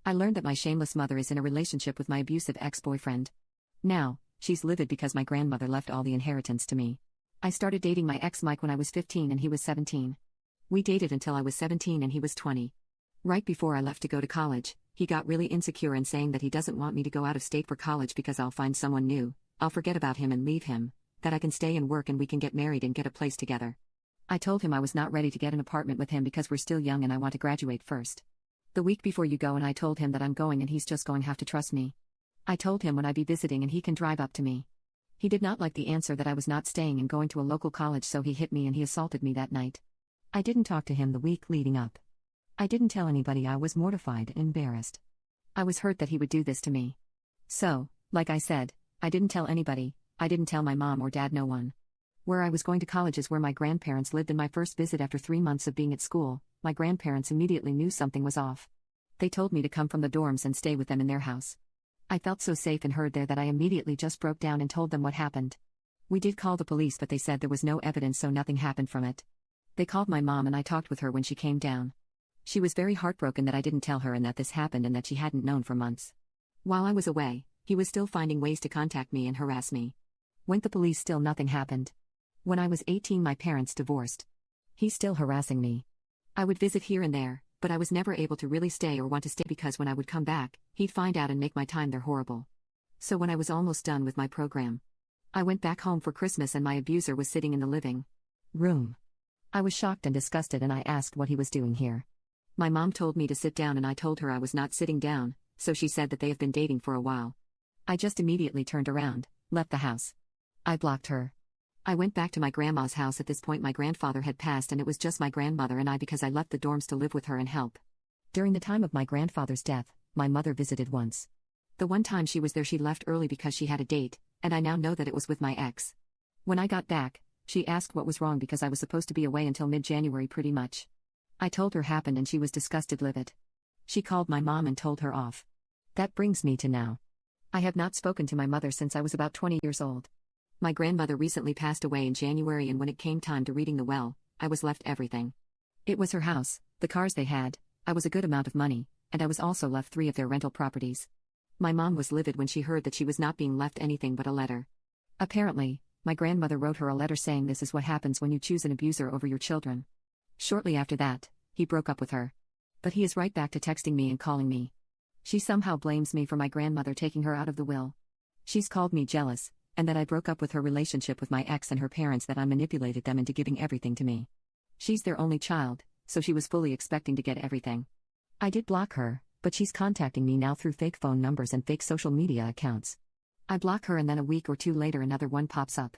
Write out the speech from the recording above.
I learned that my shameless mother is in a relationship with my abusive ex-boyfriend. Now, she's livid because my grandmother left all the inheritance to me. I started dating my ex Mike when I was 15 and he was 17. We dated until I was 17 and he was 20. Right before I left to go to college, he got really insecure and saying that he doesn't want me to go out of state for college because I'll find someone new, I'll forget about him and leave him, that I can stay and work and we can get married and get a place together. I told him I was not ready to get an apartment with him because we're still young and I want to graduate first. The week before you go and I told him that I'm going and he's just going to have to trust me. I told him when I be visiting and he can drive up to me. He did not like the answer that I was not staying and going to a local college, so he hit me and he assaulted me that night. I didn't talk to him the week leading up. I didn't tell anybody. I was mortified and embarrassed. I was hurt that he would do this to me. So, like I said, I didn't tell anybody. I didn't tell my mom or dad, no one. Where I was going to college is where my grandparents lived, and my first visit after 3 months of being at school, my grandparents immediately knew something was off. They told me to come from the dorms and stay with them in their house. I felt so safe and heard there that I immediately just broke down and told them what happened. We did call the police, but they said there was no evidence, so nothing happened from it. They called my mom and I talked with her when she came down. She was very heartbroken that I didn't tell her and that this happened and that she hadn't known for months. While I was away, he was still finding ways to contact me and harass me. Went the police, still nothing happened. When I was 18, my parents divorced. He's still harassing me. I would visit here and there, but I was never able to really stay or want to stay because when I would come back, he'd find out and make my time there horrible. So when I was almost done with my program, I went back home for Christmas and my abuser was sitting in the living room. I was shocked and disgusted and I asked what he was doing here. My mom told me to sit down and I told her I was not sitting down, so she said that they have been dating for a while. I just immediately turned around, left the house. I blocked her. I went back to my grandma's house. At this point my grandfather had passed and it was just my grandmother and I because I left the dorms to live with her and help. During the time of my grandfather's death, my mother visited once. The one time she was there she left early because she had a date, and I now know that it was with my ex. When I got back, she asked what was wrong because I was supposed to be away until mid-January pretty much. I told her happened and she was disgusted, livid. She called my mom and told her off. That brings me to now. I have not spoken to my mother since I was about 20 years old. My grandmother recently passed away in January and when it came time to reading the will, I was left everything. It was her house, the cars they had, I was a good amount of money, and I was also left 3 of their rental properties. My mom was livid when she heard that she was not being left anything but a letter. Apparently, my grandmother wrote her a letter saying this is what happens when you choose an abuser over your children. Shortly after that, he broke up with her. But he is right back to texting me and calling me. She somehow blames me for my grandmother taking her out of the will. She's called me jealous, and that I broke up with her relationship with my ex and her parents, that I manipulated them into giving everything to me. She's their only child, so she was fully expecting to get everything. I did block her, but she's contacting me now through fake phone numbers and fake social media accounts. I block her and then a week or 2 later another one pops up.